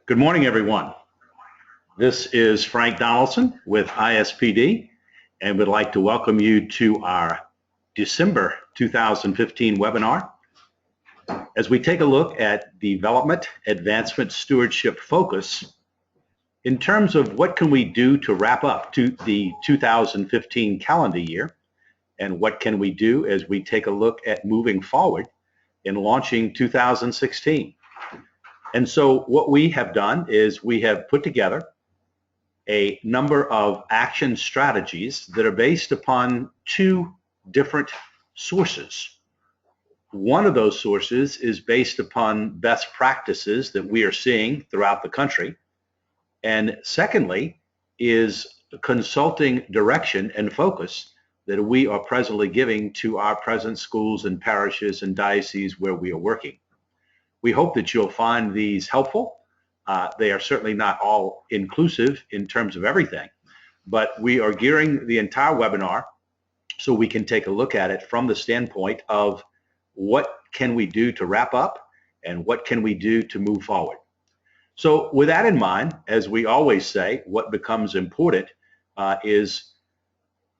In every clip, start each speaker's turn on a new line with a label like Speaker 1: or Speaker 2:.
Speaker 1: Good morning, everyone. This is Frank Donaldson with ISPD, and would like to welcome you to our December 2015 webinar as we take a look at development, advancement, stewardship focus in terms of what can we do to wrap up to the 2015 calendar year, and what can we do as we take a look at moving forward in launching 2016. And so what we have done is we have put together a number of action strategies that are based upon two different sources. One of those sources is based upon best practices that we are seeing throughout the country. And secondly is consulting direction and focus that we are presently giving to our present schools and parishes and dioceses where we are working. We hope that you'll find these helpful. They are certainly not all inclusive in terms of everything, but we are gearing the entire webinar so we can take a look at it from the standpoint of what can we do to wrap up and what can we do to move forward. So with that in mind, as we always say, what becomes important is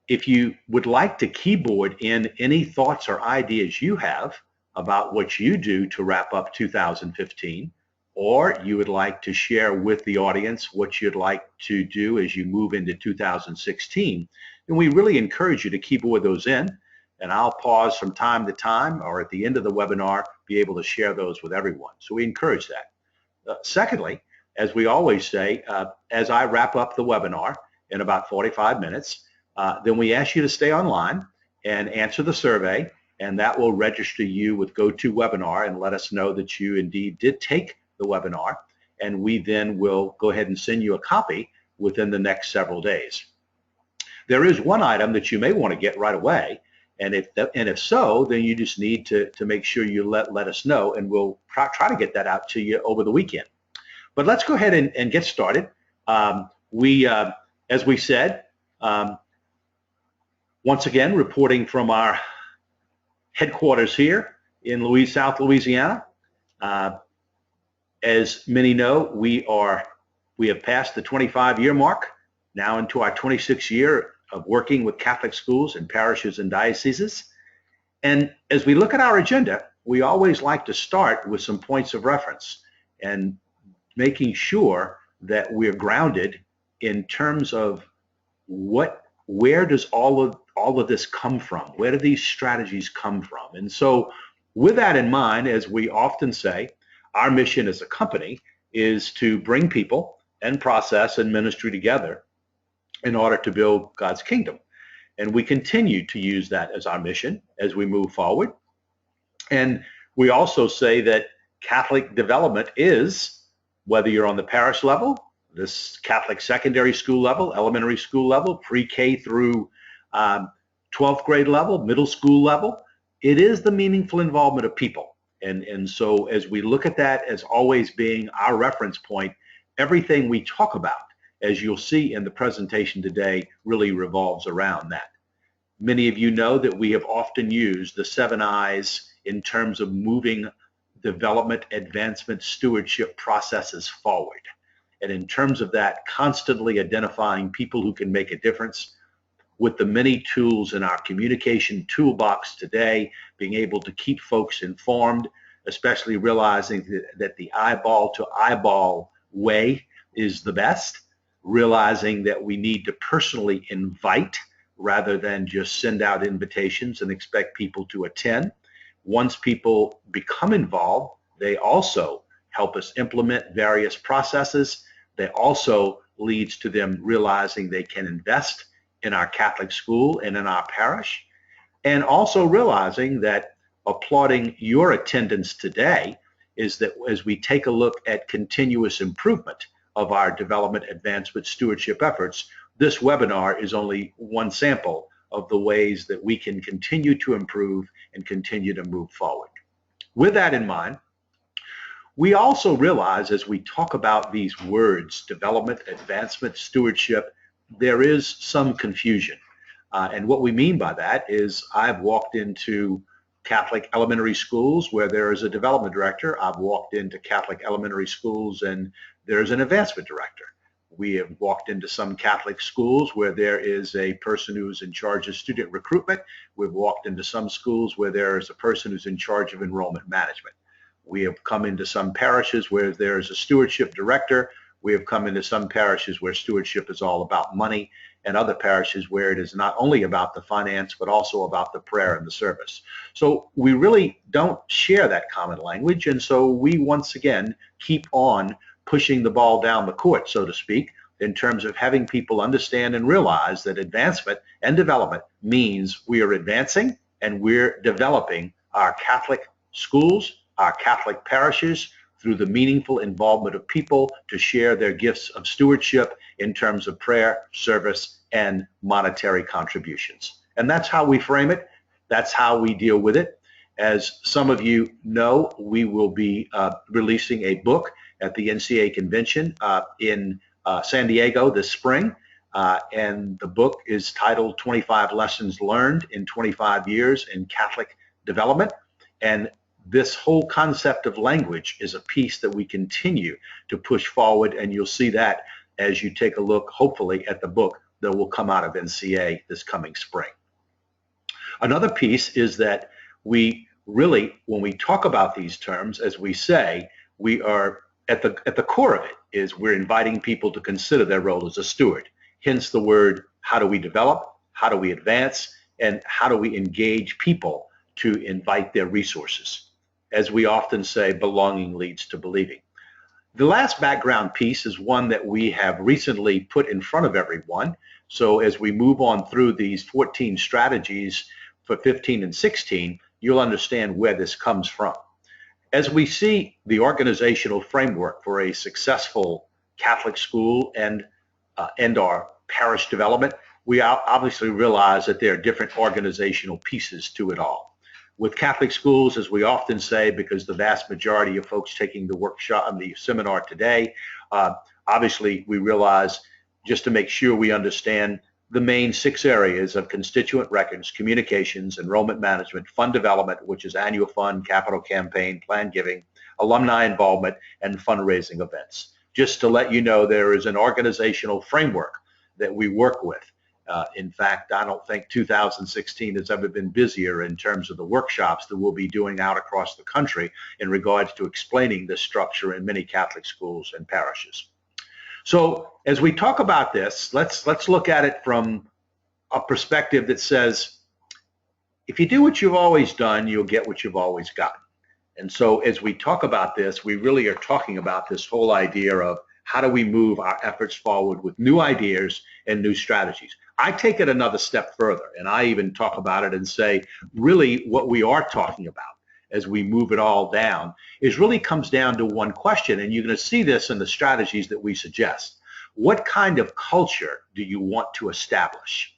Speaker 1: if you would like to keyboard in any thoughts or ideas you have about what you do to wrap up 2015, or you would like to share with the audience what you'd like to do as you move into 2016, then we really encourage you to keyboard those in, and I'll pause from time to time or at the end of the webinar be able to share those with everyone. So we encourage that. Secondly, as we always say, as I wrap up the webinar in about 45 minutes, then we ask you to stay online and answer the survey, and that will register you with GoToWebinar and let us know that you indeed did take the webinar, and we then will go ahead and send you a copy within the next several days. There is one item that you may want to get right away, and if so, then you just need to make sure you let us know, and we'll try to get that out to you over the weekend. But let's go ahead and get started. As we said, once again, reporting from our headquarters here in South Louisiana. As many know, we have passed the 25-year mark, now into our 26th year of working with Catholic schools and parishes and dioceses. And as we look at our agenda, we always like to start with some points of reference and making sure that we're grounded in terms of where does all of this come from? Where do these strategies come from? And so with that in mind, as we often say, our mission as a company is to bring people and process and ministry together in order to build God's kingdom. And we continue to use that as our mission as we move forward. And we also say that Catholic development is, whether you're on the parish level, this Catholic secondary school level, elementary school level, pre-K through 12th grade level, middle school level, it is the meaningful involvement of people. And so as we look at that as always being our reference point, everything we talk about, as you'll see in the presentation today, really revolves around that. Many of you know that we have often used the 7 I's in terms of moving development, advancement, stewardship processes forward. And in terms of that, constantly identifying people who can make a difference with the many tools in our communication toolbox today, being able to keep folks informed, especially realizing that the eyeball to eyeball way is the best, realizing that we need to personally invite rather than just send out invitations and expect people to attend. Once people become involved, they also help us implement various processes. That also leads to them realizing they can invest in our Catholic school and in our parish, and also realizing that applauding your attendance today is that as we take a look at continuous improvement of our development, advancement, stewardship efforts, this webinar is only one sample of the ways that we can continue to improve and continue to move forward. With that in mind, we also realize as we talk about these words, development, advancement, stewardship, there is some confusion. And what we mean by that is I've walked into Catholic elementary schools where there is a development director. I've walked into Catholic elementary schools and there's an advancement director. We have walked into some Catholic schools where there is a person who's in charge of student recruitment. We've walked into some schools where there is a person who's in charge of enrollment management. We have come into some parishes where there is a stewardship director. We have come into some parishes where stewardship is all about money, and other parishes where it is not only about the finance, but also about the prayer and the service. So we really don't share that common language, and so we once again keep on pushing the ball down the court, so to speak, in terms of having people understand and realize that advancement and development means we are advancing and we're developing our Catholic schools, our Catholic parishes, through the meaningful involvement of people to share their gifts of stewardship in terms of prayer, service, and monetary contributions. And that's how we frame it. That's how we deal with it. As some of you know, we will be releasing a book at the NCA convention in San Diego this spring. And the book is titled 25 Lessons Learned in 25 Years in Catholic Development. And this whole concept of language is a piece that we continue to push forward, and you'll see that as you take a look, hopefully, at the book that will come out of NCA this coming spring. Another piece is that we really, when we talk about these terms, as we say, we are at the core of it is we're inviting people to consider their role as a steward. Hence the word, how do we develop, how do we advance, and how do we engage people to invite their resources? As we often say, belonging leads to believing. The last background piece is one that we have recently put in front of everyone. So as we move on through these 14 strategies for 15 and 16, you'll understand where this comes from. As we see the organizational framework for a successful Catholic school and our parish development, we obviously realize that there are different organizational pieces to it all. With Catholic schools, as we often say, because the vast majority of folks taking the workshop and the seminar today, obviously we realize, just to make sure we understand, the main 6 areas of constituent records, communications, enrollment management, fund development, which is annual fund, capital campaign, plan giving, alumni involvement, and fundraising events. Just to let you know, there is an organizational framework that we work with. In fact, I don't think 2016 has ever been busier in terms of the workshops that we'll be doing out across the country in regards to explaining this structure in many Catholic schools and parishes. So as we talk about this, let's look at it from a perspective that says, if you do what you've always done, you'll get what you've always gotten. And so as we talk about this, we really are talking about this whole idea of how do we move our efforts forward with new ideas and new strategies. I take it another step further, and I even talk about it and say, really what we are talking about as we move it all down is really comes down to one question, and you're going to see this in the strategies that we suggest. What kind of culture do you want to establish?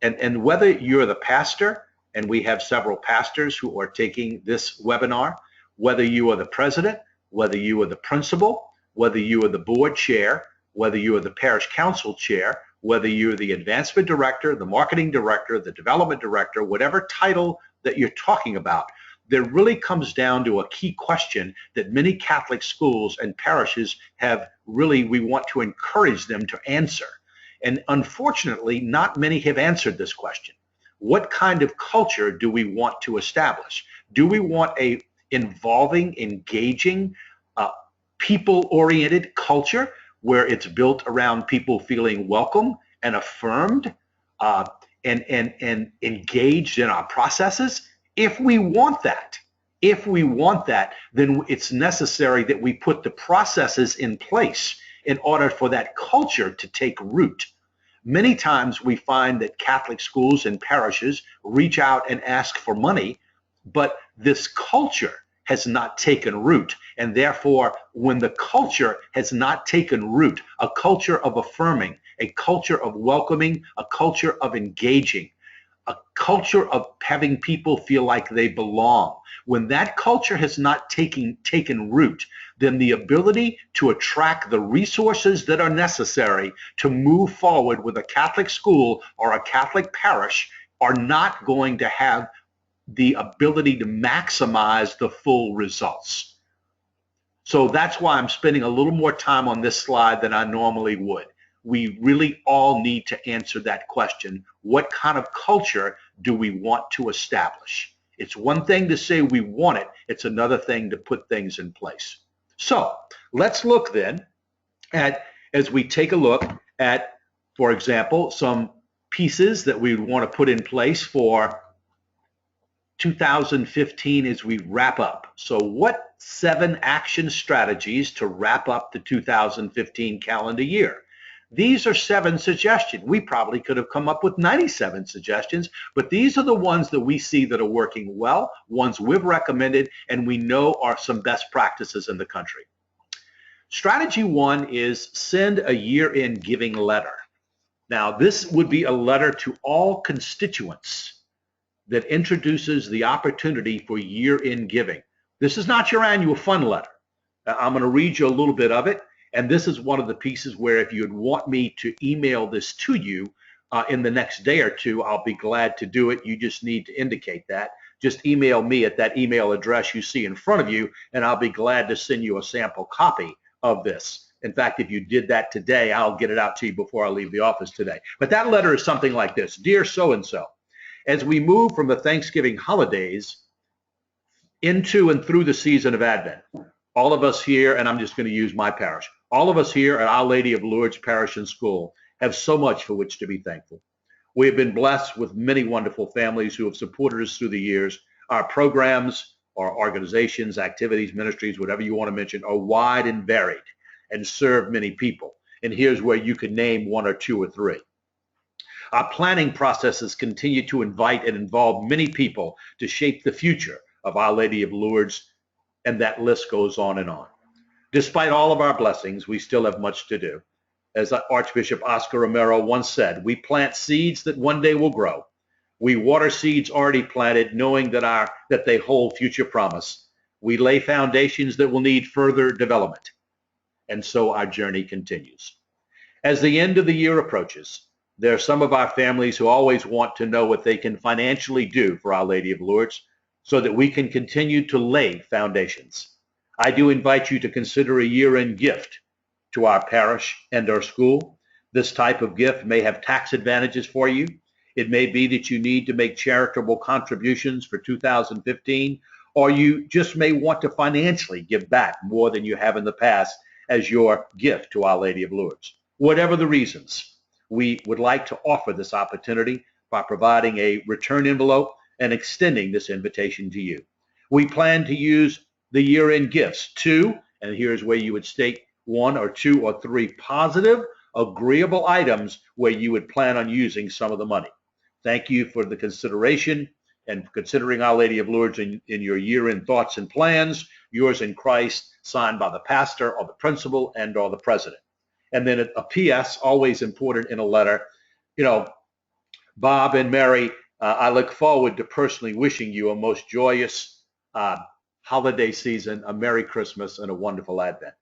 Speaker 1: And whether you're the pastor, and we have several pastors who are taking this webinar, whether you are the president, whether you are the principal, whether you are the board chair, whether you are the parish council chair, whether you're the advancement director, the marketing director, the development director, whatever title that you're talking about, there really comes down to a key question that many Catholic schools and parishes have really, we want to encourage them to answer. And unfortunately, not many have answered this question. What kind of culture do we want to establish? Do we want a involving, engaging, people-oriented culture where it's built around people feeling welcome and affirmed and engaged in our processes? If we want that, then it's necessary that we put the processes in place in order for that culture to take root. Many times we find that Catholic schools and parishes reach out and ask for money, but this culture has not taken root. And therefore, when the culture has not taken root, a culture of affirming, a culture of welcoming, a culture of engaging, a culture of having people feel like they belong, when that culture has not taken root, then the ability to attract the resources that are necessary to move forward with a Catholic school or a Catholic parish are not going to have the ability to maximize the full results. So that's why I'm spending a little more time on this slide than I normally would. We really all need to answer that question. What kind of culture do we want to establish? It's one thing to say we want it. It's another thing to put things in place. So let's look then at, as we take a look at, for example, some pieces that we want to put in place for 2015 as we wrap up. So what 7 action strategies to wrap up the 2015 calendar year? These are 7 suggestions. We probably could have come up with 97 suggestions, but these are the ones that we see that are working well, ones we've recommended, and we know are some best practices in the country. Strategy 1 is send a year-end giving letter. Now, this would be a letter to all constituents that introduces the opportunity for year-end giving. This is not your annual fund letter. I'm going to read you a little bit of it. And this is one of the pieces where if you'd want me to email this to you in the next day or two, I'll be glad to do it. You just need to indicate that. Just email me at that email address you see in front of you, and I'll be glad to send you a sample copy of this. In fact, if you did that today, I'll get it out to you before I leave the office today. But that letter is something like this. Dear so-and-so, as we move from the Thanksgiving holidays into and through the season of Advent, all of us here, and I'm just going to use my parish, all of us here at Our Lady of Lourdes Parish and School have so much for which to be thankful. We have been blessed with many wonderful families who have supported us through the years. Our programs, our organizations, activities, ministries, whatever you want to mention, are wide and varied and serve many people. And here's where you can name 1 or 2 or 3. Our planning processes continue to invite and involve many people to shape the future of Our Lady of Lourdes, and that list goes on and on. Despite all of our blessings, we still have much to do. As Archbishop Oscar Romero once said, we plant seeds that one day will grow. We water seeds already planted, knowing that they hold future promise. We lay foundations that will need further development. And so our journey continues. As the end of the year approaches, there are some of our families who always want to know what they can financially do for Our Lady of Lourdes so that we can continue to lay foundations. I do invite you to consider a year-end gift to our parish and our school. This type of gift may have tax advantages for you. It may be that you need to make charitable contributions for 2015, or you just may want to financially give back more than you have in the past as your gift to Our Lady of Lourdes. Whatever the reasons, we would like to offer this opportunity by providing a return envelope and extending this invitation to you. We plan to use the year-end gifts to, and here's where you would state 1 or 2 or 3 positive, agreeable items where you would plan on using some of the money. Thank you for the consideration and considering Our Lady of Lourdes in your year-end thoughts and plans, yours in Christ, signed by the pastor or the principal and or the president. And then a P.S., always important in a letter, Bob and Mary, I look forward to personally wishing you a most joyous holiday season, a Merry Christmas, and a wonderful Advent.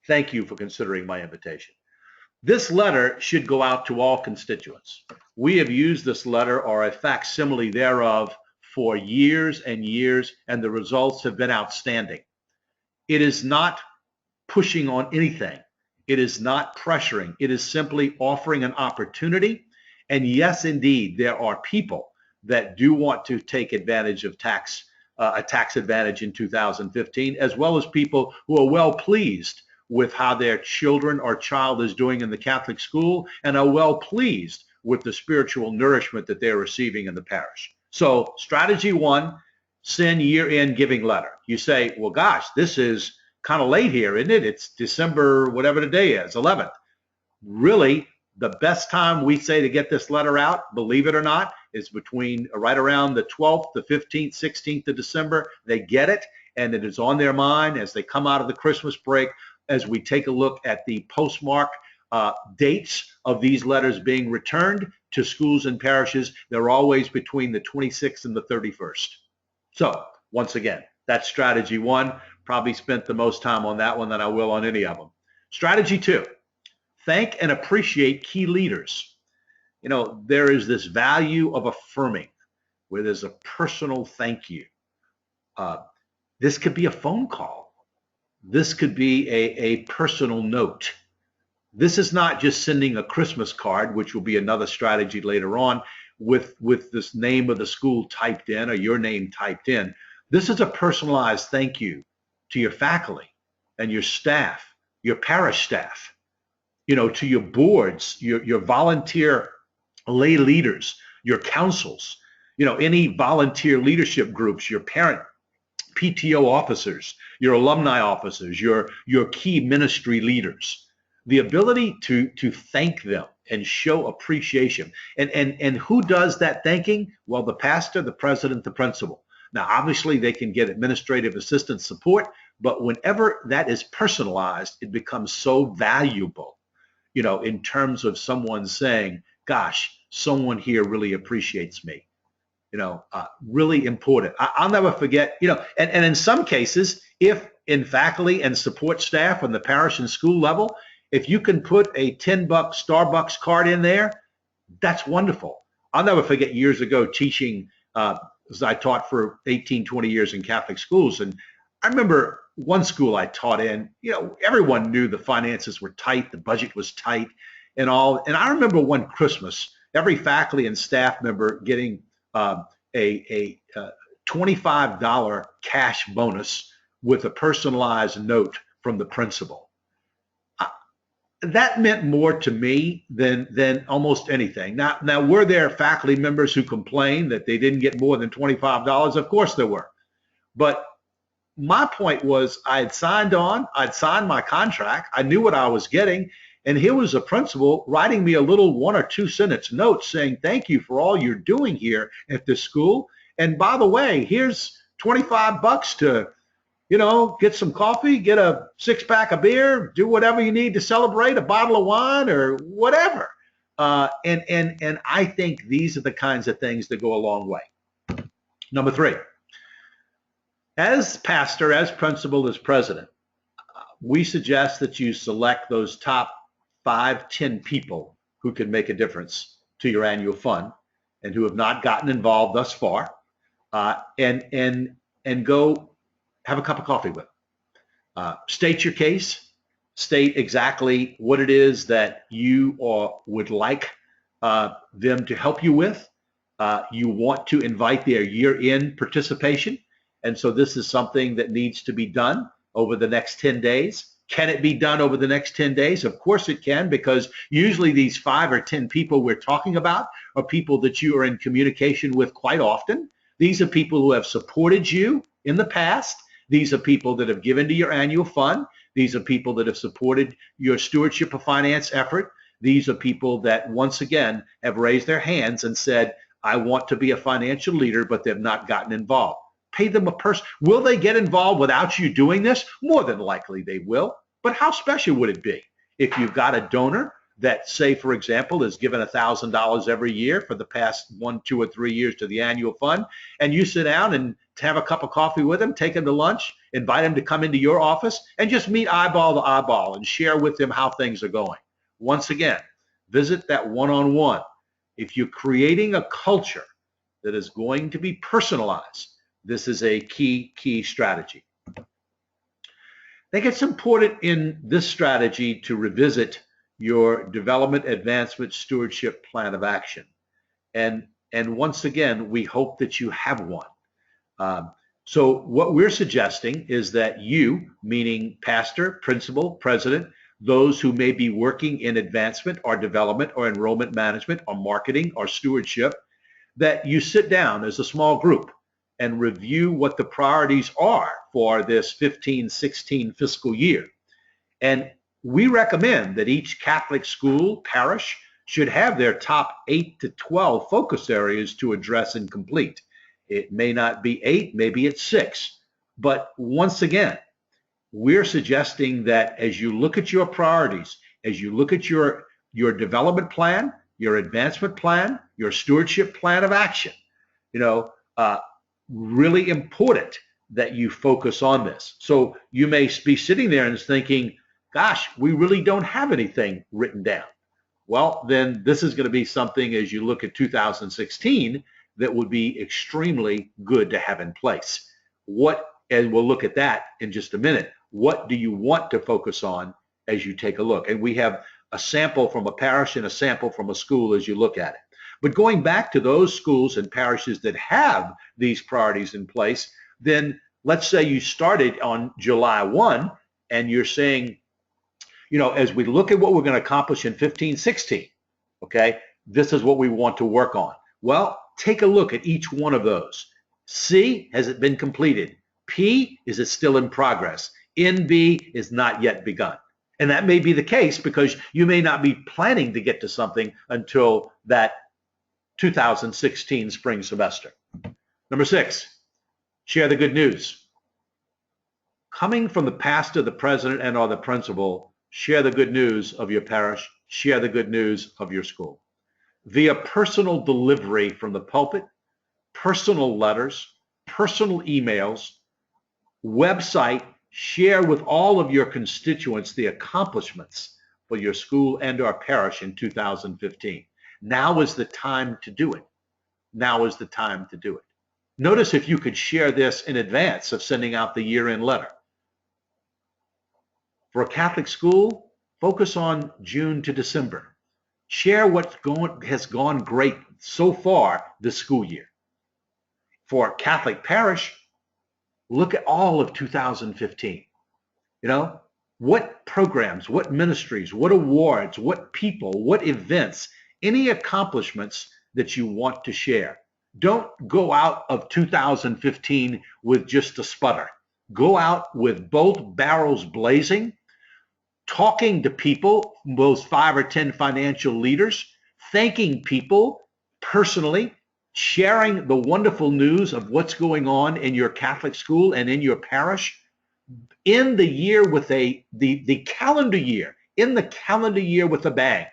Speaker 1: Thank you for considering my invitation. This letter should go out to all constituents. We have used this letter or a facsimile thereof for years and years, and the results have been outstanding. It is not pushing on anything. It is not pressuring. It is simply offering an opportunity. And yes, indeed, there are people that do want to take advantage of a tax advantage in 2015, as well as people who are well pleased with how their children or child is doing in the Catholic school and are well pleased with the spiritual nourishment that they're receiving in the parish. So strategy 1, send year-end giving letter. You say, well, gosh, this is kind of late here, isn't it? It's December, whatever the day is, 11th. Really, the best time we say to get this letter out, believe it or not, is between right around the 12th, the 15th, 16th of December. They get it, and it is on their mind as they come out of the Christmas break. As we take a look at the postmark dates of these letters being returned to schools and parishes, they're always between the 26th and the 31st. So once again, that's strategy 1. Probably spent the most time on that one than I will on any of them. Strategy 2, thank and appreciate key leaders. There is this value of affirming. where there's a personal thank you. This could be a phone call. This could be a personal note. This is not just sending a Christmas card, which will be another strategy later on with this name of the school typed in or your name typed in. This is a personalized thank you to your faculty and your staff, your parish staff, to your boards, your volunteer lay leaders, your councils, any volunteer leadership groups, your parent PTO officers, your alumni officers, your key ministry leaders. The ability to thank them and show appreciation. And who does that thanking? Well, the pastor, the president, the principal. Now, obviously, they can get administrative assistance support, but whenever that is personalized, it becomes so valuable, in terms of someone saying, gosh, someone here really appreciates me. Really important. I'll never forget, and in some cases, if in faculty and support staff on the parish and school level, if you can put a $10 Starbucks card in there, that's wonderful. I'll never forget years ago teaching, as I taught for 18, 20 years in Catholic schools. And I remember one school I taught in, everyone knew the finances were tight, the budget was tight and all. And I remember one Christmas, every faculty and staff member getting a $25 cash bonus with a personalized note from the principal. That meant more to me than almost anything. Now, were there faculty members who complained that they didn't get more than $25? Of course there were. But my point was I'd signed my contract, I knew what I was getting, and here was a principal writing me a little 1 or 2 sentence note saying, thank you for all you're doing here at this school. And by the way, here's $25 to get some coffee, get a 6-pack of beer, do whatever you need to celebrate, a bottle of wine or whatever. And I think these are the kinds of things that go a long way. Number 3, as pastor, as principal, as president, we suggest that you select those top 5, 10 people who can make a difference to your annual fund and who have not gotten involved thus far, and go have a cup of coffee with them. State your case. State exactly what it is that you would like them to help you with. You want to invite their year-end participation. And so this is something that needs to be done over the next 10 days. Can it be done over the next 10 days? Of course it can, because usually these 5 or 10 people we're talking about are people that you are in communication with quite often. These are people who have supported you in the past. These are people that have given to your annual fund. These are people that have supported your stewardship of finance effort. These are people that, once again, have raised their hands and said, I want to be a financial leader, but they've not gotten involved. Pay them a person. Will they get involved without you doing this? More than likely they will. But how special would it be if you've got a donor that, say, for example, has given $1,000 every year for the past 1, 2, or 3 years to the annual fund, and you sit down and have a cup of coffee with them, take them to lunch, invite them to come into your office, and just meet eyeball to eyeball and share with them how things are going. Once again, visit that one-on-one. If you're creating a culture that is going to be personalized, this is a key strategy. I think it's important in this strategy to revisit your development, advancement, stewardship plan of action. And once again, we hope that you have one. So what we're suggesting is that you, meaning pastor, principal, president, those who may be working in advancement or development or enrollment management or marketing or stewardship, that you sit down as a small group and review what the priorities are for this 15-16 fiscal year. And we recommend that each Catholic school, parish, should have their top 8 to 12 focus areas to address and complete. It may not be 8, maybe it's 6. But once again, we're suggesting that as you look at your priorities, as you look at your development plan, your advancement plan, your stewardship plan of action, really important that you focus on this. So you may be sitting there and thinking, gosh, we really don't have anything written down. Well, then this is going to be something as you look at 2016 that would be extremely good to have in place. And we'll look at that in just a minute. What do you want to focus on as you take a look? And we have a sample from a parish and a sample from a school as you look at it. But going back to those schools and parishes that have these priorities in place, then let's say you started on July 1 and you're saying, as we look at what we're going to accomplish in 15-16, okay, this is what we want to work on. Well, take a look at each one of those. C, has it been completed? P, is it still in progress? NB is not yet begun. And that may be the case because you may not be planning to get to something until that 2016 spring semester. Number 6, share the good news. Coming from the pastor, the president, and or the principal, share the good news of your parish, share the good news of your school. Via personal delivery from the pulpit, personal letters, personal emails, website, share with all of your constituents the accomplishments for your school and our parish in 2015. Now is the time to do it. Now is the time to do it. Notice if you could share this in advance of sending out the year-end letter. For a Catholic school, focus on June to December. Share what has gone great so far this school year. For a Catholic parish, look at all of 2015. What programs, what ministries, what awards, what people, what events, any accomplishments that you want to share. Don't go out of 2015 with just a sputter. Go out with both barrels blazing, talking to people, those 5 or 10 financial leaders, thanking people personally, sharing the wonderful news of what's going on in your Catholic school and in your parish, in the year with the calendar year, in the calendar year with a bang.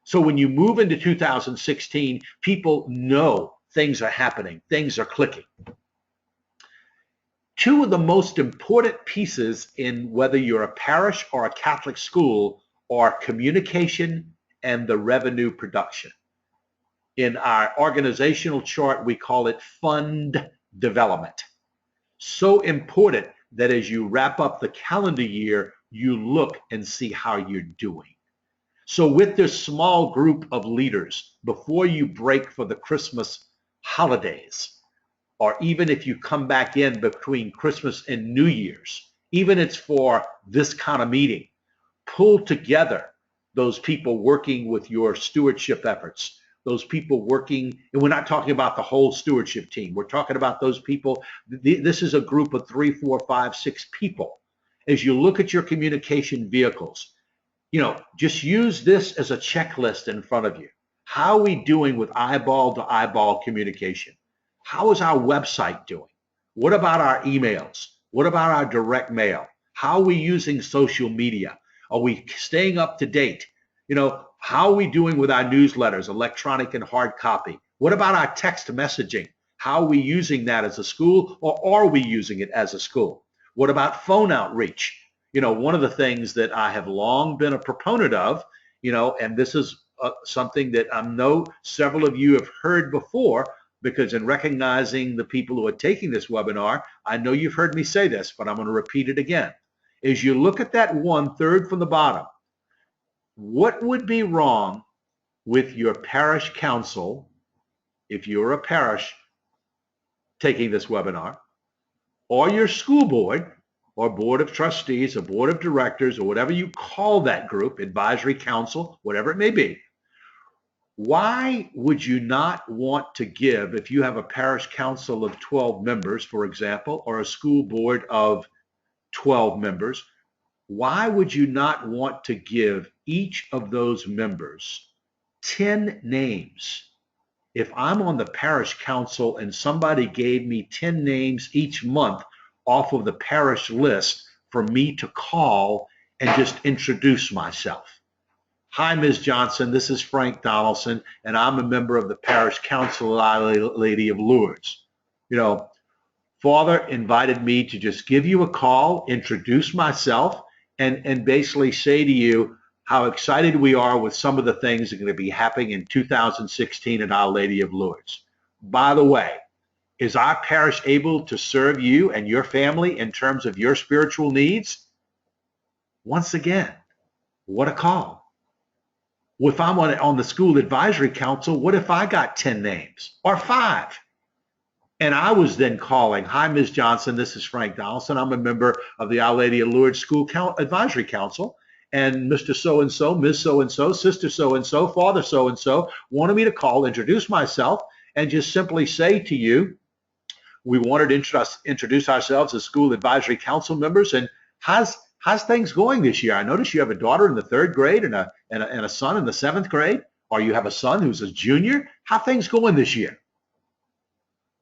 Speaker 1: So when you move into 2016, people know things are happening, things are clicking. 2 of the most important pieces in whether you're a parish or a Catholic school are communication and the revenue production. In our organizational chart, we call it fund development. So important that as you wrap up the calendar year, you look and see how you're doing. So with this small group of leaders, before you break for the Christmas holidays, or even if you come back in between Christmas and New Year's, even it's for this kind of meeting, pull together those people working with your stewardship efforts, those people working, and we're not talking about the whole stewardship team. We're talking about those people. This is a group of 3, 4, 5, 6 people. As you look at your communication vehicles, just use this as a checklist in front of you. How are we doing with eyeball to eyeball communication? How is our website doing? What about our emails? What about our direct mail? How are we using social media? Are we staying up to date? How are we doing with our newsletters, electronic and hard copy? What about our text messaging? How are we using that as a school, or are we using it as a school? What about phone outreach? One of the things that I have long been a proponent of, and this is something that I know several of you have heard before, because in recognizing the people who are taking this webinar, I know you've heard me say this, but I'm going to repeat it again. As you look at that 1/3 from the bottom, what would be wrong with your parish council, if you're a parish taking this webinar, or your school board, or board of trustees, or board of directors, or whatever you call that group, advisory council, whatever it may be? Why would you not want to give, if you have a parish council of 12 members, for example, or a school board of 12 members, why would you not want to give each of those members 10 names? If I'm on the parish council and somebody gave me 10 names each month off of the parish list for me to call and just introduce myself. Hi, Ms. Johnson, this is Frank Donaldson, and I'm a member of the parish council of Our Lady of Lourdes. Father invited me to just give you a call, introduce myself, and basically say to you how excited we are with some of the things that are going to be happening in 2016 at Our Lady of Lourdes. by the way, is our parish able to serve you and your family in terms of your spiritual needs? Once again, what a call. If I'm on the school advisory council, what if I got 10 names or 5? And I was then calling, hi, Ms. Johnson, this is Frank Donaldson. I'm a member of the Our Lady of Lourdes School Advisory Council. And Mr. So-and-so, Ms. So-and-so, Sister So-and-so, Father So-and-so wanted me to call, introduce myself, and just simply say to you, we wanted to introduce ourselves as school advisory council members. And how's things going this year? I notice you have a daughter in the 3rd grade and a son in the 7th grade, or you have a son who's a junior. How things going this year?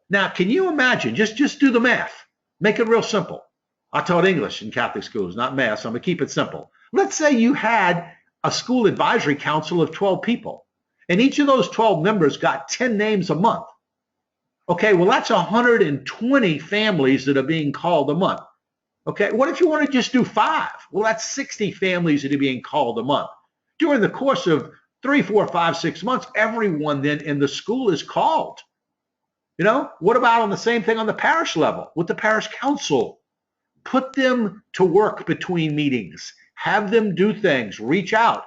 Speaker 1: Now, can you imagine? Just do the math. Make it real simple. I taught English in Catholic schools, not math, so I'm going to keep it simple. Let's say you had a school advisory council of 12 people, and each of those 12 members got 10 names a month. Okay, well, that's 120 families that are being called a month. Okay, what if you want to just do 5? Well, that's 60 families that are being called a month. During the course of 3, 4, 5, 6 months, everyone then in the school is called. You know, what about on the same thing on the parish level with the parish council? Put them to work between meetings. Have them do things. Reach out.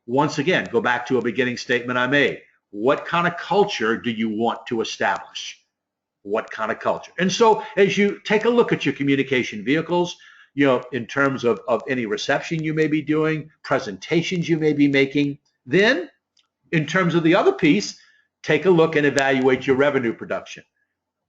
Speaker 1: Once again, go back to a beginning statement I made. What kind of culture do you want to establish? What kind of culture? And so as you take a look at your communication vehicles, you know, in terms of any reception you may be doing, presentations you may be making, then in terms of the other piece, take a look and evaluate your revenue production,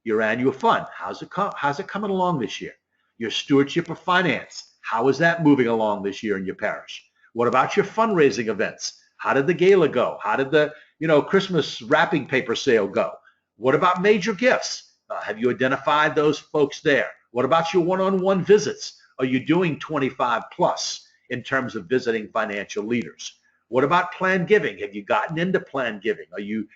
Speaker 1: your annual fund. How's it coming along this year? Your stewardship of finance. How is that moving along this year in your parish? What about your fundraising events? How did the gala go? How did the Christmas wrapping paper sale go? What about major gifts? Have you identified those folks there? What about your one-on-one visits? Are you doing 25 plus in terms of visiting financial leaders? What about planned giving? Have you gotten into planned giving? Are you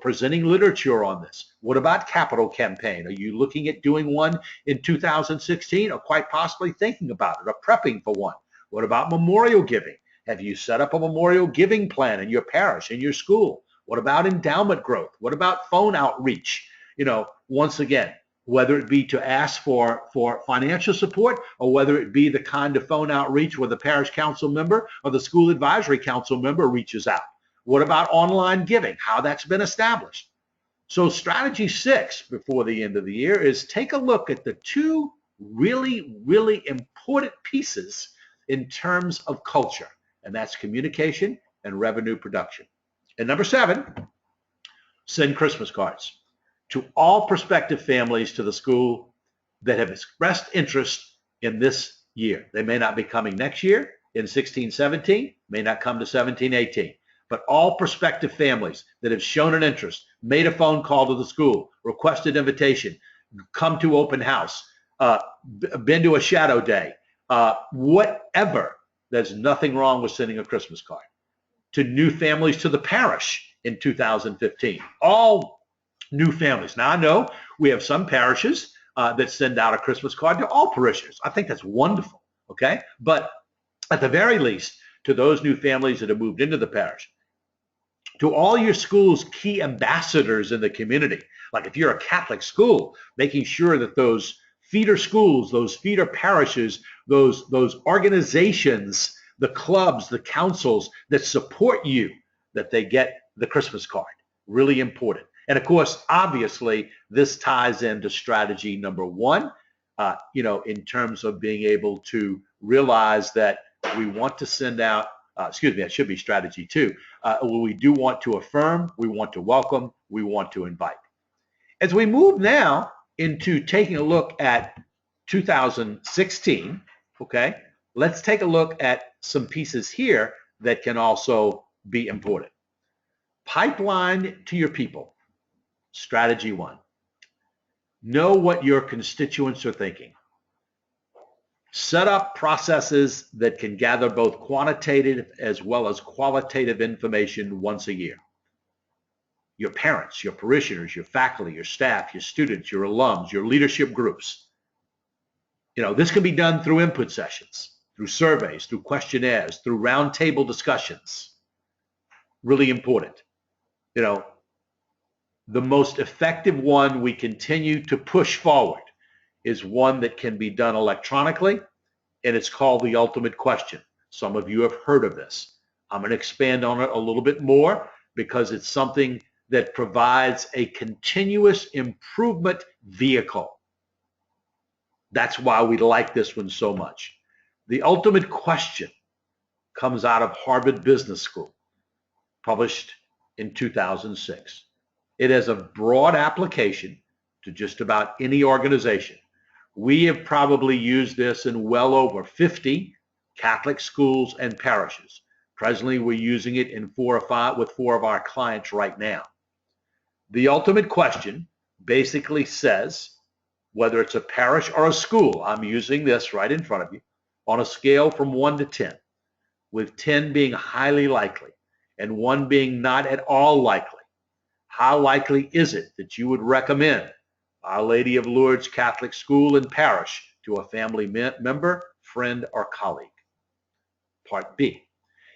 Speaker 1: presenting literature on this? What about capital campaign? Are you looking at doing one in 2016 or quite possibly thinking about it or prepping for one? What about memorial giving? Have you set up a memorial giving plan in your parish, in your school? What about endowment growth? What about phone outreach? You know, once again, whether it be to ask for financial support or whether it be the kind of phone outreach where the parish council member or the school advisory council member reaches out. What about online giving? How that's been established. So strategy 6 before the end of the year is take a look at the 2 really, really important pieces in terms of culture, and that's communication and revenue production. And number 7, send Christmas cards to all prospective families to the school that have expressed interest in this year. They may not be coming next year in 16-17, may not come to 17-18. But all prospective families that have shown an interest, made a phone call to the school, requested invitation, come to open house, been to a shadow day, whatever, there's nothing wrong with sending a Christmas card. To new families to the parish in 2015, all new families. Now I know we have some parishes that send out a Christmas card to all parishioners. I think that's wonderful, okay? But at the very least, to those new families that have moved into the parish, to all your school's key ambassadors in the community. Like if you're a Catholic school, making sure that those feeder schools, those feeder parishes, those organizations, the clubs, the councils that support you, that they get the Christmas card. Really important. And of course, obviously, this ties into strategy number 1, in terms of being able to realize that we want to send out, that should be strategy 2. We do want to affirm, we want to welcome, we want to invite. As we move now into taking a look at 2016, okay, let's take a look at some pieces here that can also be important. Pipeline to your people. Strategy 1. Know what your constituents are thinking. Set up processes that can gather both quantitative as well as qualitative information once a year. Your parents, your parishioners, your faculty, your staff, your students, your alums, your leadership groups. This can be done through input sessions, through surveys, through questionnaires, through roundtable discussions. Really important. The most effective one we continue to push forward is one that can be done electronically, and it's called the ultimate question. Some of you have heard of this. I'm going to expand on it a little bit more because it's something that provides a continuous improvement vehicle. That's why we like this one so much. The ultimate question comes out of Harvard Business School, published in 2006. It has a broad application to just about any organization. We have probably used this in well over 50 Catholic schools and parishes. Presently, we're using it in 4 or 5 with 4 of our clients right now. The ultimate question basically says, whether it's a parish or a school, I'm using this right in front of you, on a scale from 1 to 10, with 10 being highly likely and 1 being not at all likely. How likely is it that you would recommend Our Lady of Lourdes Catholic School and Parish to a family member, friend, or colleague? Part B.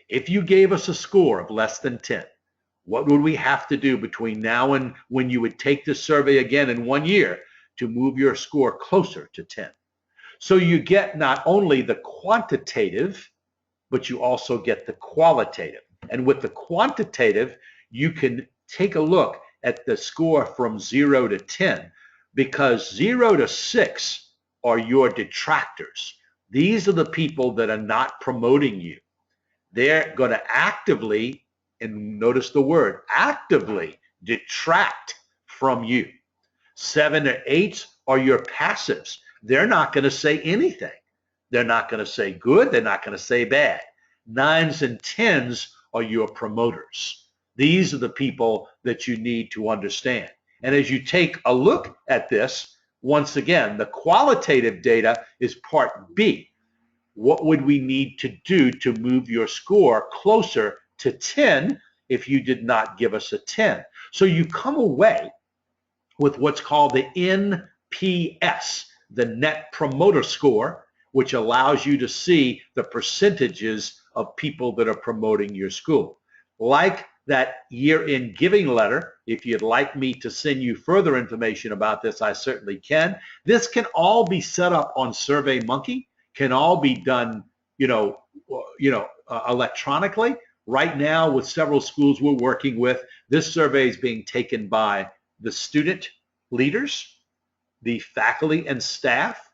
Speaker 1: If you gave us a score of less than 10, what would we have to do between now and when you would take this survey again in 1 year to move your score closer to 10? So you get not only the quantitative, but you also get the qualitative. And with the quantitative, you can take a look at the score from 0 to 10, because 0 to 6 are your detractors. These are the people that are not promoting you. They're going to actively, and notice the word, actively detract from you. 7 or 8 are your passives. They're not going to say anything. They're not going to say good. They're not going to say bad. 9s and 10s are your promoters. These are the people that you need to understand. And as you take a look at this, once again, the qualitative data is part B. What would we need to do to move your score closer to 10 if you did not give us a 10? So you come away with what's called the NPS, the Net Promoter Score, which allows you to see the percentages of people that are promoting your school. Like that year-end giving letter, if you'd like me to send you further information about this, I certainly can. This can all be set up on SurveyMonkey, can all be done, electronically. Right now, with several schools we're working with, this survey is being taken by the student leaders, the faculty and staff,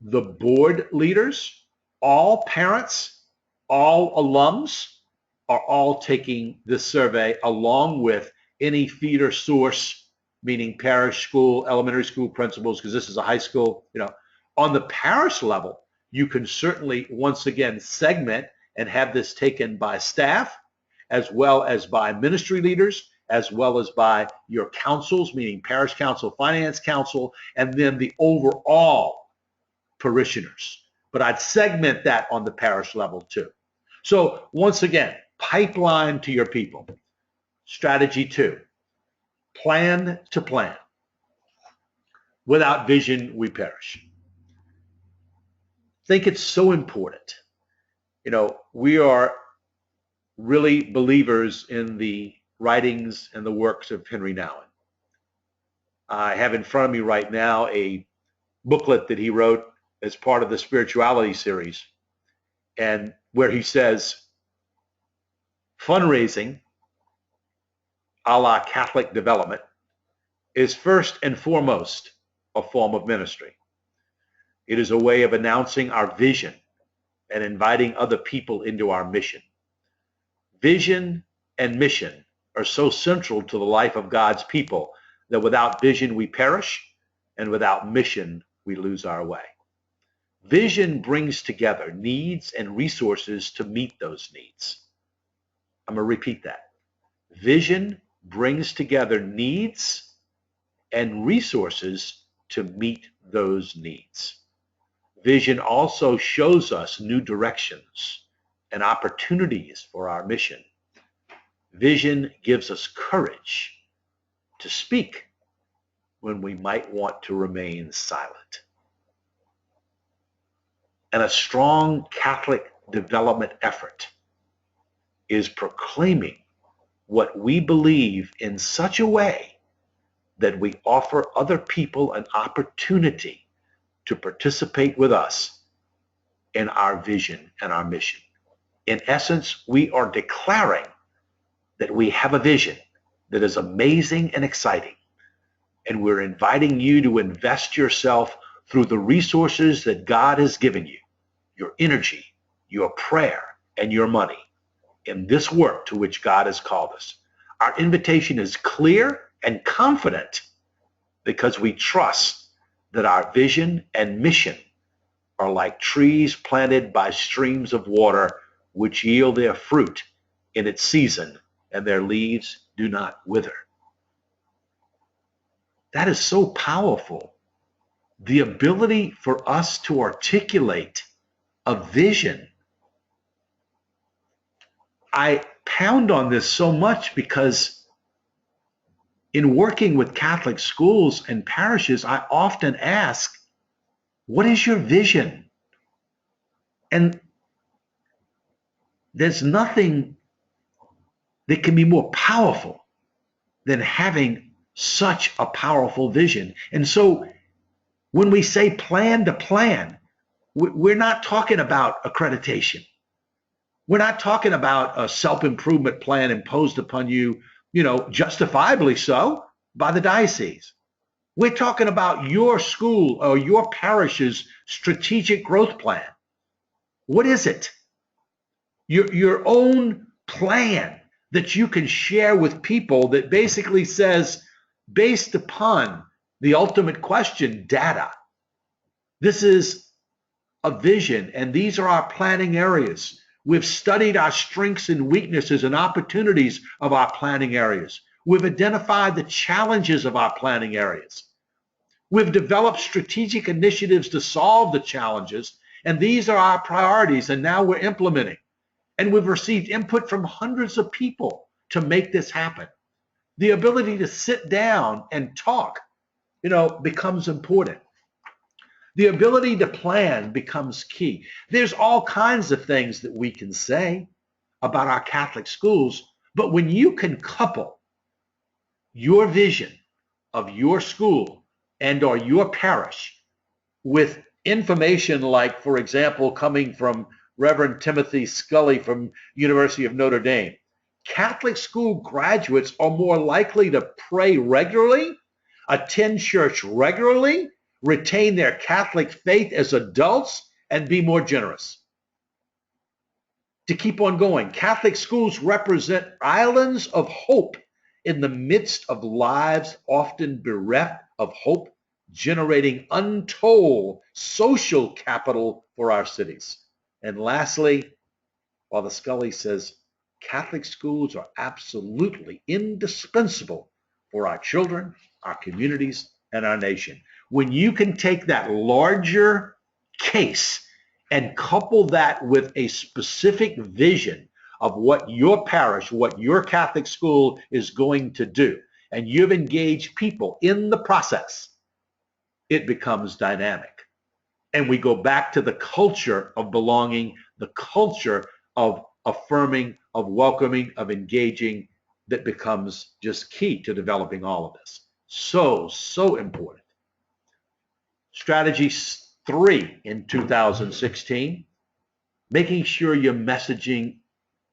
Speaker 1: the board leaders, all parents, all alums are all taking this survey, along with any feeder source, meaning parish school, elementary school principals, because this is a high school. On the parish level, you can certainly, once again, segment and have this taken by staff, as well as by ministry leaders, as well as by your councils, meaning parish council, finance council, and then the overall parishioners. But I'd segment that on the parish level too. So once again, pipeline to your people. Strategy 2, plan to plan. Without vision, we perish. I think it's so important. We are really believers in the writings and the works of Henry Nouwen. I have in front of me right now a booklet that he wrote as part of the spirituality series, and where he says, fundraising, a la Catholic development, is first and foremost a form of ministry. It is a way of announcing our vision and inviting other people into our mission. Vision and mission are so central to the life of God's people that without vision we perish, and without mission we lose our way. Vision brings together needs and resources to meet those needs. I'm going to repeat that. Vision brings together needs and resources to meet those needs. Vision also shows us new directions and opportunities for our mission. Vision gives us courage to speak when we might want to remain silent. And a strong Catholic development effort is proclaiming what we believe in such a way that we offer other people an opportunity to participate with us in our vision and our mission. In essence, we are declaring that we have a vision that is amazing and exciting, and we're inviting you to invest yourself through the resources that God has given you, your energy, your prayer, and your money in this work to which God has called us. Our invitation is clear and confident because we trust that our vision and mission are like trees planted by streams of water, which yield their fruit in its season, and their leaves do not wither. That is so powerful. The ability for us to articulate a vision. I pound on this so much because in working with Catholic schools and parishes, I often ask, what is your vision? And there's nothing that can be more powerful than having such a powerful vision. And so when we say plan to plan, we're not talking about accreditation. We're not talking about a self-improvement plan imposed upon you, justifiably so, by the diocese. We're talking about your school or your parish's strategic growth plan. What is it? Your own plan that you can share with people that basically says, based upon the ultimate question, data, this is a vision, and these are our planning areas. We've studied our strengths and weaknesses and opportunities of our planning areas. We've identified the challenges of our planning areas. We've developed strategic initiatives to solve the challenges, and these are our priorities, and now we're implementing. And we've received input from hundreds of people to make this happen. The ability to sit down and talk, becomes important. The ability to plan becomes key. There's all kinds of things that we can say about our Catholic schools, but when you can couple your vision of your school and or your parish with information like, for example, coming from Reverend Timothy Scully from University of Notre Dame, Catholic school graduates are more likely to pray regularly, attend church regularly, retain their Catholic faith as adults, and be more generous. To keep on going, Catholic schools represent islands of hope in the midst of lives often bereft of hope, generating untold social capital for our cities. And lastly, Father Scully says, Catholic schools are absolutely indispensable for our children, our communities, and our nation. When you can take that larger case and couple that with a specific vision of what your parish, what your Catholic school is going to do, and you've engaged people in the process, it becomes dynamic. And we go back to the culture of belonging, the culture of affirming, of welcoming, of engaging, that becomes just key to developing all of this. So important. Strategy 3 in 2016, making sure your messaging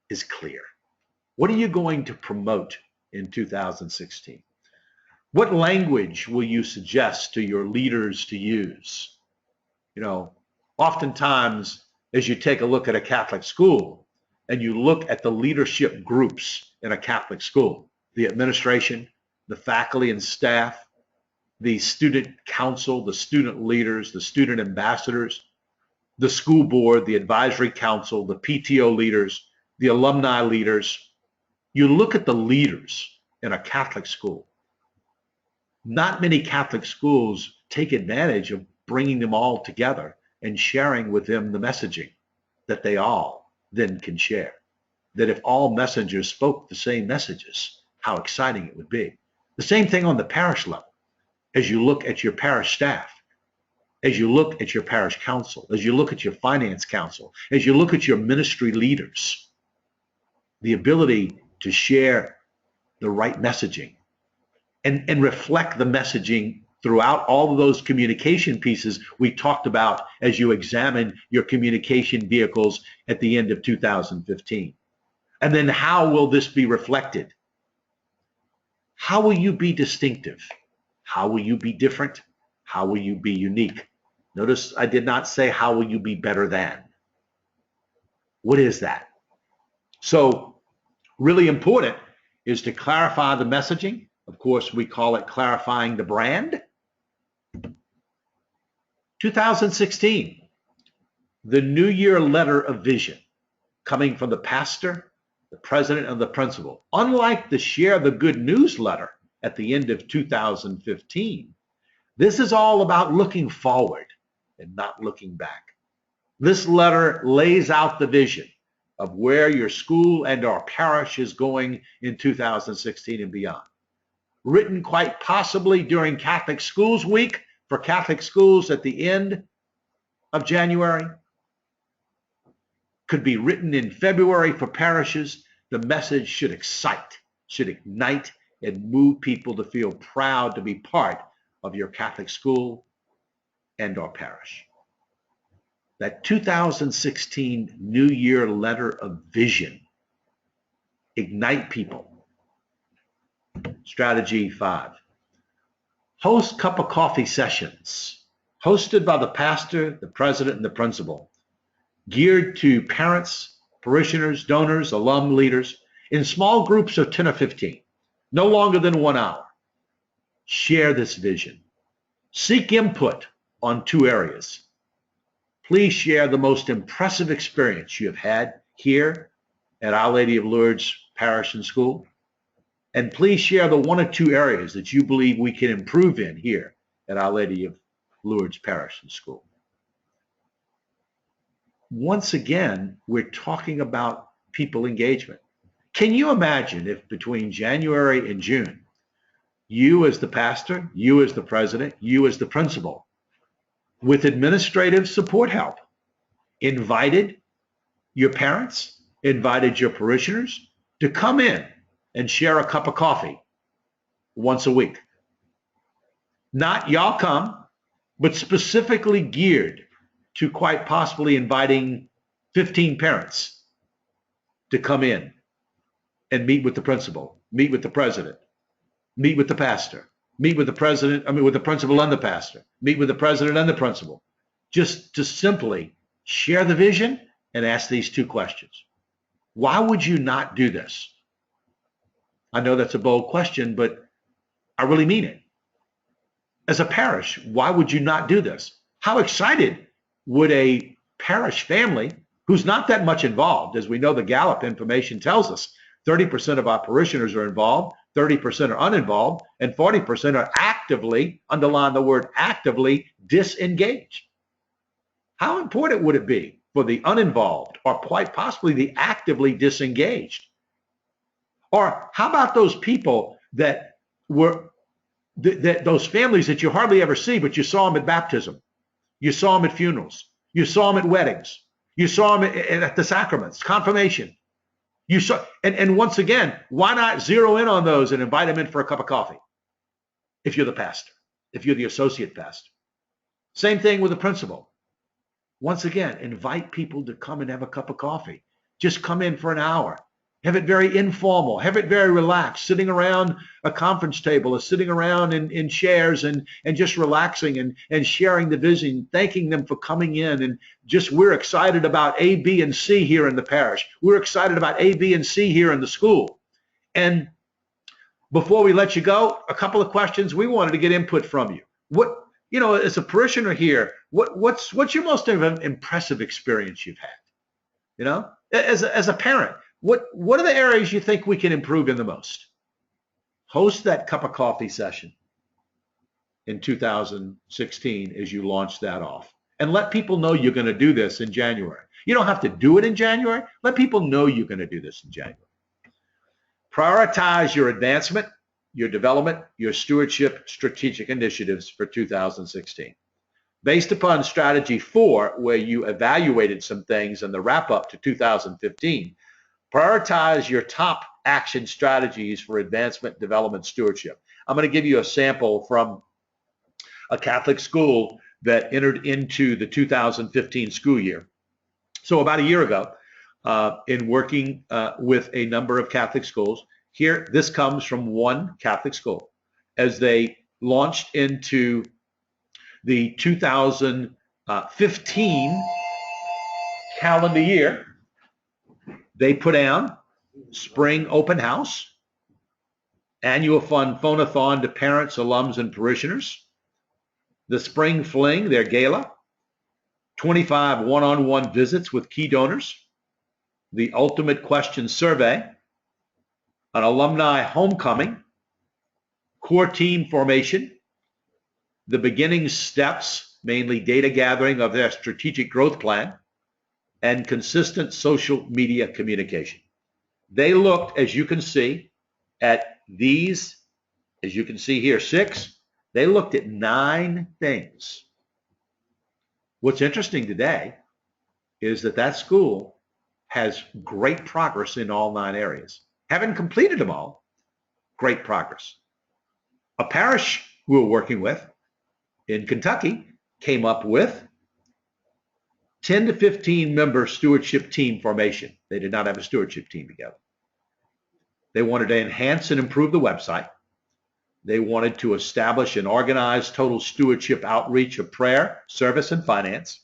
Speaker 1: is clear. What are you going to promote in 2016? What language will you suggest to your leaders to use? Oftentimes, as you take a look at a Catholic school and you look at the leadership groups in a Catholic school, the administration, the faculty and staff, the student council, the student leaders, the student ambassadors, the school board, the advisory council, the PTO leaders, the alumni leaders. You look at the leaders in a Catholic school. Not many Catholic schools take advantage of bringing them all together and sharing with them the messaging that they all then can share. That if all messengers spoke the same messages, how exciting it would be. The same thing on the parish level. As you look at your parish staff, as you look at your parish council, as you look at your finance council, as you look at your ministry leaders, the ability to share the right messaging and reflect the messaging throughout all of those communication pieces we talked about as you examine your communication vehicles at the end of 2015. And then how will this be reflected? How will you be distinctive? How will you be different? How will you be unique? Notice I did not say how will you be better than. What is that? So really important is to clarify the messaging. Of course, we call it clarifying the brand. 2016, the New Year letter of vision coming from the pastor, the president, and the principal. Unlike the Share the Good News letter at the end of 2015, this is all about looking forward and not looking back. This letter lays out the vision of where your school and our parish is going in 2016 and beyond. Written quite possibly during Catholic Schools Week for Catholic schools at the end of January. Could be written in February for parishes. The message should excite, should ignite, and move people to feel proud to be part of your Catholic school and our parish. That 2016 New Year letter of vision. Ignite people. Strategy 5. Host cup of coffee sessions hosted by the pastor, the president, and the principal, geared to parents, parishioners, donors, alum leaders in small groups of 10 or 15, no longer than 1 hour. Share this vision. Seek input on 2 areas. Please share the most impressive experience you have had here at Our Lady of Lourdes Parish and School. And please share the 1 or 2 areas that you believe we can improve in here at Our Lady of Lourdes Parish and School. Once again, we're talking about people engagement. Can you imagine if between January and June, you as the pastor, you as the president, you as the principal, with administrative support help, invited your parents, invited your parishioners to come in and share a cup of coffee once a week? Not y'all come, but specifically geared to quite possibly inviting 15 parents to come in and meet with the principal, meet with the president, meet with the pastor, meet with the president, with the principal and the pastor, meet with the president and the principal, just to simply share the vision and ask these 2 questions. Why would you not do this? I know that's a bold question, but I really mean it. As a parish, why would you not do this? How excited would a parish family who's not that much involved, as we know the Gallup information tells us, 30% of our parishioners are involved, 30% are uninvolved, and 40% are actively, underline the word actively, disengaged. How important would it be for the uninvolved or quite possibly the actively disengaged? Or how about those people that were, those families that you hardly ever see, but you saw them at baptism, you saw them at funerals, you saw them at weddings, you saw them at the sacraments, confirmation. You saw, and once again, why not zero in on those and invite them in for a cup of coffee? If you're the pastor, if you're the associate pastor. Same thing with the principal. Once again, invite people to come and have a cup of coffee. Just come in for an hour. Have it very informal, have it very relaxed, sitting around a conference table or sitting around in chairs and just relaxing and sharing the vision, thanking them for coming in. And just, we're excited about A, B, and C here in the parish. We're excited about A, B, and C here in the school. And before we let you go, a couple of questions. We wanted to get input from you. What, as a parishioner here, what's your most impressive experience you've had? As a parent, what are the areas you think we can improve in the most? Host that cup of coffee session in 2016 as you launch that off. And let people know you're going to do this in January. You don't have to do it in January. Let people know you're going to do this in January. Prioritize your advancement, your development, your stewardship strategic initiatives for 2016. Based upon strategy 4, where you evaluated some things in the wrap up to 2015, prioritize your top action strategies for advancement, development, stewardship. I'm going to give you a sample from a Catholic school that entered into the 2015 school year. So about a year ago, in working with a number of Catholic schools, here, this comes from one Catholic school. As they launched into the 2015 calendar year, they put down spring open house, annual fun phone-a-thon to parents, alums, and parishioners, the spring fling, their gala, 25 one-on-one visits with key donors, the ultimate question survey, an alumni homecoming, core team formation, the beginning steps, mainly data gathering of their strategic growth plan, and consistent social media communication. They looked, as you can see, at these, as you can see here, 6. They looked at 9 things. What's interesting today is that that school has great progress in all 9 areas. Haven't completed them all, great progress. A parish we were working with in Kentucky came up with 10 to 15 member stewardship team formation. They did not have a stewardship team together. They wanted to enhance and improve the website. They wanted to establish an organized total stewardship outreach of prayer, service, and finance.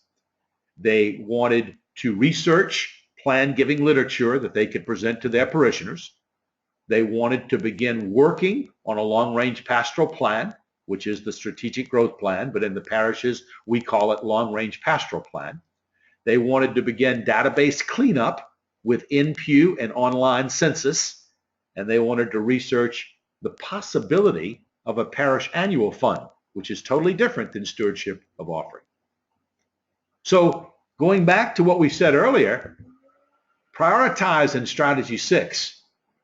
Speaker 1: They wanted to research plan giving literature that they could present to their parishioners. They wanted to begin working on a long-range pastoral plan, which is the strategic growth plan, but in the parishes, we call it long-range pastoral plan. They wanted to begin database cleanup with in-pew and online census, and they wanted to research the possibility of a parish annual fund, which is totally different than stewardship of offering. So going back to what we said earlier, prioritize in strategy 6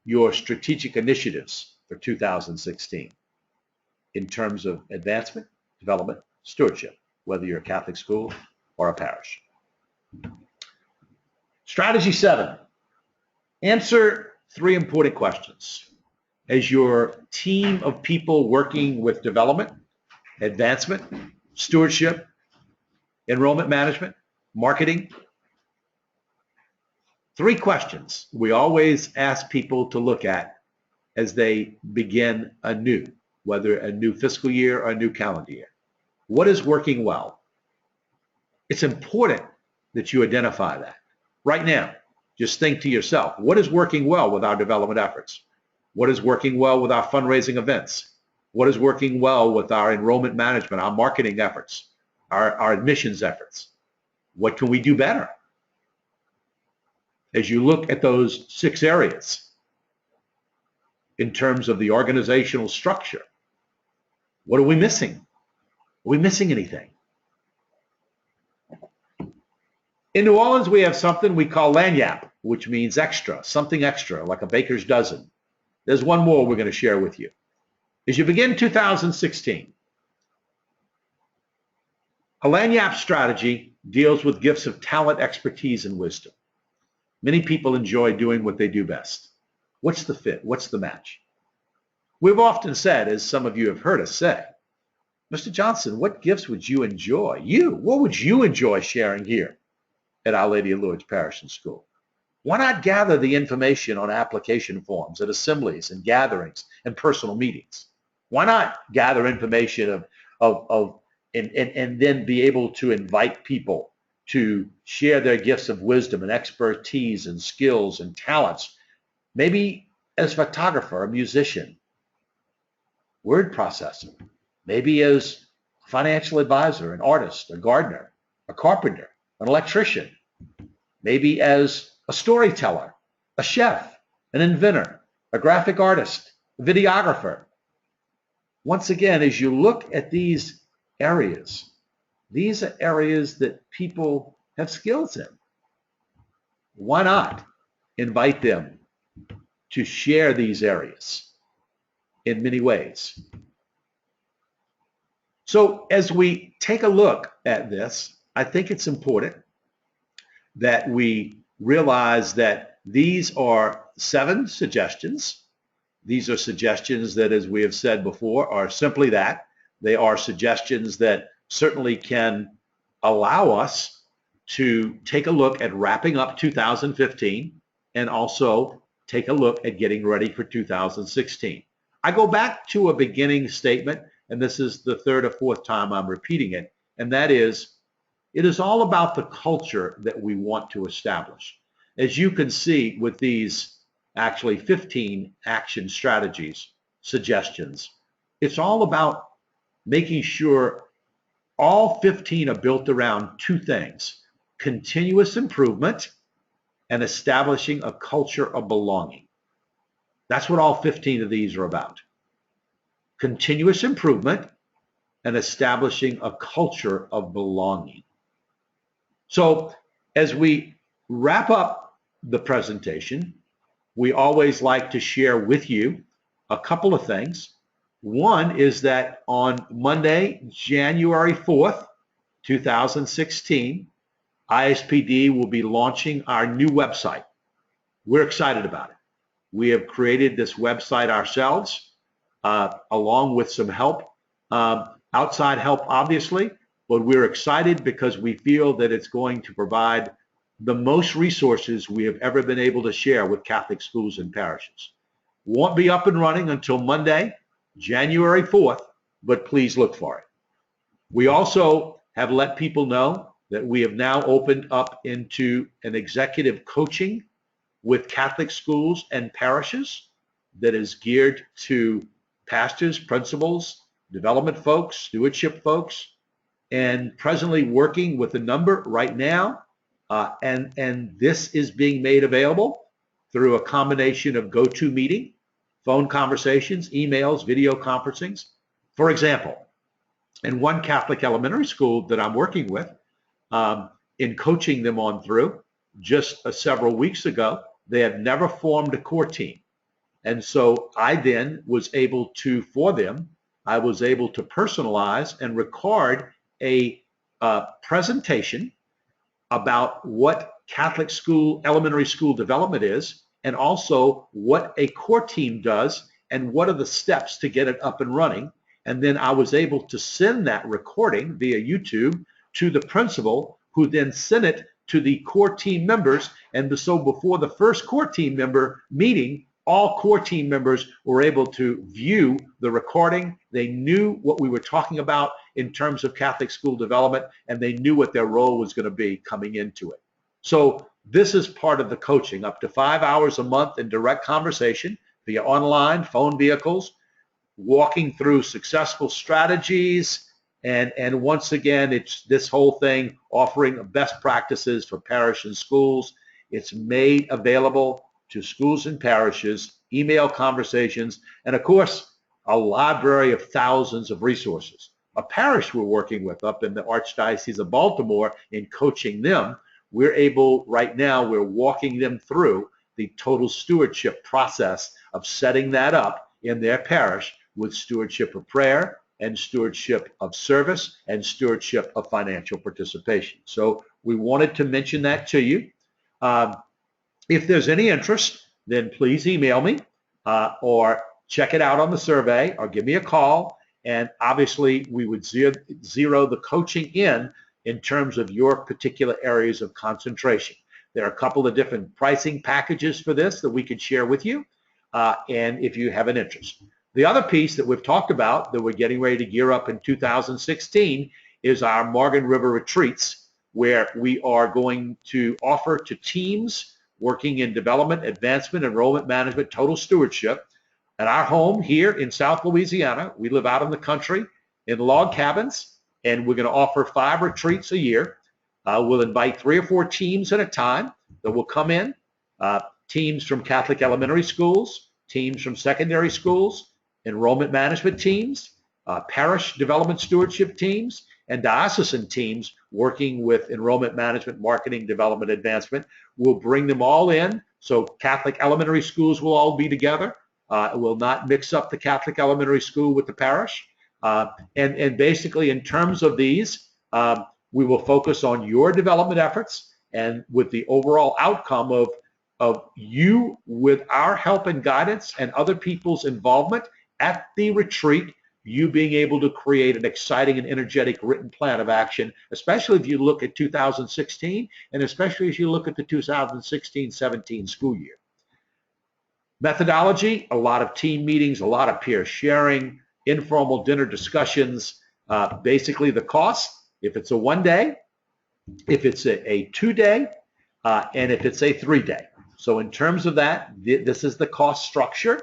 Speaker 1: your strategic initiatives for 2016 in terms of advancement, development, stewardship, whether you're a Catholic school or a parish. Strategy 7, answer 3 important questions. As your team of people working with development, advancement, stewardship, enrollment management, marketing, 3 questions we always ask people to look at as they begin anew, whether a new fiscal year or a new calendar year. What is working well? It's important that you identify that. Right now, just think to yourself, what is working well with our development efforts? What is working well with our fundraising events? What is working well with our enrollment management, our marketing efforts, our admissions efforts? What can we do better? As you look at those 6 areas in terms of the organizational structure, what are we missing? Are we missing anything? In New Orleans, we have something we call lagniappe, which means extra, something extra, like a baker's dozen. There's one more we're going to share with you. As you begin 2016, a lagniappe strategy deals with gifts of talent, expertise, and wisdom. Many people enjoy doing what they do best. What's the fit? What's the match? We've often said, as some of you have heard us say, Mr. Johnson, what gifts would you enjoy? What would you enjoy sharing here at Our Lady of Lourdes Parish and School? Why not gather the information on application forms at assemblies and gatherings and personal meetings? Why not gather information and then be able to invite people to share their gifts of wisdom and expertise and skills and talents, maybe as a photographer, a musician, word processor, maybe as a financial advisor, an artist, a gardener, a carpenter, an electrician, maybe as a storyteller, a chef, an inventor, a graphic artist, a videographer. Once again, as you look at these areas, these are areas that people have skills in. Why not invite them to share these areas in many ways? So as we take a look at this, I think it's important that we realize that these are 7 suggestions These are suggestions that, as we have said before, are simply that. They are suggestions that certainly can allow us to take a look at wrapping up 2015 and also take a look at getting ready for 2016. I go back to a beginning statement, and this is the third or fourth time I'm repeating it, and that is, it is all about the culture that we want to establish. As you can see with these actually 15 action strategies, suggestions, it's all about making sure all 15 are built around two things: continuous improvement and establishing a culture of belonging. That's what all 15 of these are about. Continuous improvement and establishing a culture of belonging. So as we wrap up the presentation, we always like to share with you a couple of things. One is that on Monday, January 4th, 2016, ISPD will be launching our new website. We're excited about it. We have created this website ourselves, along with some help, outside help, obviously, but we're excited because we feel that it's going to provide the most resources we have ever been able to share with Catholic schools and parishes. Won't be up and running until Monday, January 4th, but please look for it. We also have let people know that we have now opened up into an executive coaching with Catholic schools and parishes that is geared to pastors, principals, development folks, stewardship folks, and presently working with a number right now. And this is being made available through a combination of GoToMeeting, phone conversations, emails, video conferencings. For example, in one Catholic elementary school that I'm working with, in coaching them on through, just several weeks ago, they had never formed a core team. And so I then was able to, for them, I was able to personalize and record a presentation about what Catholic school, elementary school development is, and also what a core team does and what are the steps to get it up and running. And then I was able to send that recording via YouTube to the principal, who then sent it to the core team members. And so before the first core team member meeting, all core team members were able to view the recording. They knew what we were talking about in terms of Catholic school development, and they knew what their role was going to be coming into it. So this is part of the coaching, up to 5 hours a month in direct conversation via online, phone vehicles, walking through successful strategies. And once again, it's this whole thing offering best practices for parish and schools. It's made available to schools and parishes, email conversations, and of course, a library of thousands of resources. A parish we're working with up in the Archdiocese of Baltimore in coaching them, we're able, right now, we're walking them through the total stewardship process of setting that up in their parish with stewardship of prayer and stewardship of service and stewardship of financial participation. So we wanted to mention that to you. If there's any interest, then please email me or check it out on the survey or give me a call. And obviously, we would zero the coaching in terms of your particular areas of concentration. There are a couple of different pricing packages for this that we could share with you, and if you have an interest. The other piece that we've talked about that we're getting ready to gear up in 2016 is our Morgan River retreats, where we are going to offer to teams working in development, advancement, enrollment management, total stewardship. At our home here in South Louisiana, we live out in the country in log cabins, and we're going to offer 5 retreats a year. We'll invite 3 or 4 teams at a time that will come in, teams from Catholic elementary schools, teams from secondary schools, enrollment management teams, parish development stewardship teams, and diocesan teams working with enrollment management, marketing, development, advancement. We'll bring them all in. So Catholic elementary schools will all be together. We'll not mix up the Catholic elementary school with the parish. And basically, in terms of these, we will focus on your development efforts, and with the overall outcome of of you, with our help and guidance and other people's involvement at the retreat, you being able to create an exciting and energetic written plan of action, especially if you look at 2016 and especially as you look at the 2016-17 school year. Methodology, a lot of team meetings, a lot of peer sharing, informal dinner discussions, basically the cost, if it's a 1 day, if it's a 2 day, and if it's a 3 day. So in terms of that, this is the cost structure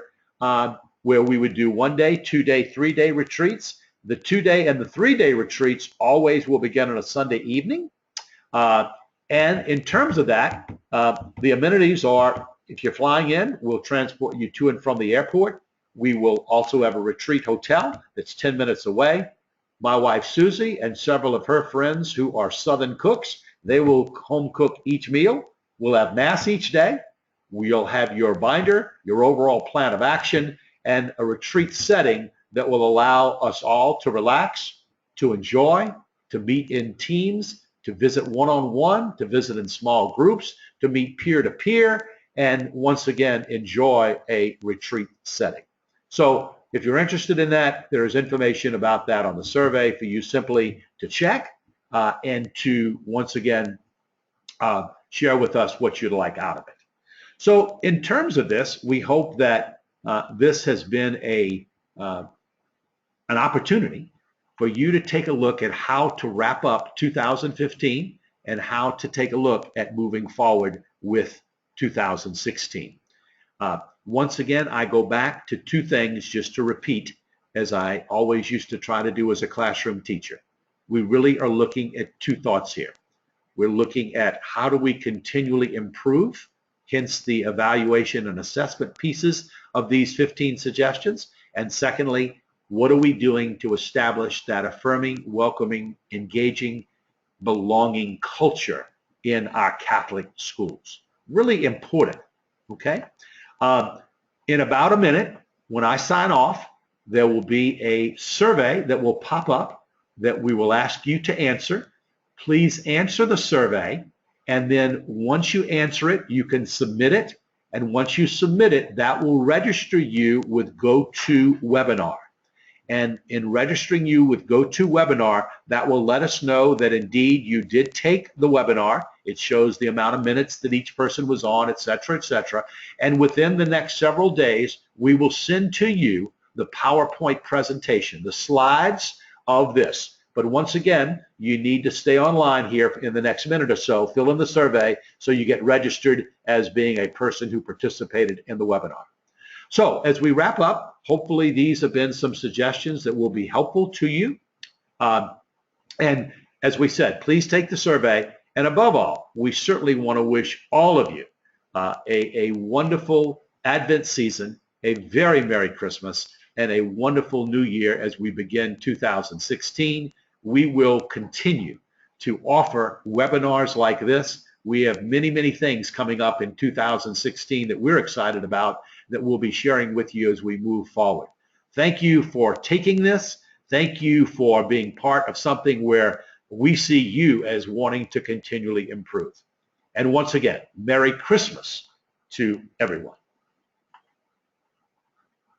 Speaker 1: where we would do 1 day, 2 day, 3 day retreats. The 2 day and the 3 day retreats always will begin on a Sunday evening. And in terms of that, the amenities are, if you're flying in, we'll transport you to and from the airport. We will also have a retreat hotel that's 10 minutes away. My wife Susie and several of her friends who are Southern cooks, they will home cook each meal. We'll have mass each day. We'll have your binder, your overall plan of action, and a retreat setting that will allow us all to relax, to enjoy, to meet in teams, to visit one-on-one, to visit in small groups, to meet peer-to-peer, and once again, enjoy a retreat setting. So if you're interested in that, there's information about that on the survey for you simply to check and to, once again, share with us what you'd like out of it. So in terms of this, we hope that this has been an opportunity for you to take a look at how to wrap up 2015 and how to take a look at moving forward with 2016. Once again, I go back to two things just to repeat, as I always used to try to do as a classroom teacher. We really are looking at two thoughts here. We're looking at how do we continually improve, hence the evaluation and assessment pieces of these 15 suggestions. And secondly, what are we doing to establish that affirming, welcoming, engaging, belonging culture in our Catholic schools? Really important, okay? In about a minute, when I sign off, there will be a survey that will pop up that we will ask you to answer. Please answer the survey, and then once you answer it, you can submit it. And once you submit it, that will register you with GoToWebinar. And in registering you with GoToWebinar, that will let us know that indeed you did take the webinar. It shows the amount of minutes that each person was on, et cetera, et cetera. And within the next several days, we will send to you the PowerPoint presentation, the slides of this. But once again, you need to stay online here in the next minute or so, fill in the survey so you get registered as being a person who participated in the webinar. So as we wrap up, hopefully these have been some suggestions that will be helpful to you. And as we said, please take the survey. And above all, we certainly want to wish all of you a wonderful Advent season, a very Merry Christmas, and a wonderful New Year as we begin 2016. We will continue to offer webinars like this. We have many, many things coming up in 2016 that we're excited about that we'll be sharing with you as we move forward. Thank you for taking this. Thank you for being part of something where we see you as wanting to continually improve. And once again, Merry Christmas to everyone.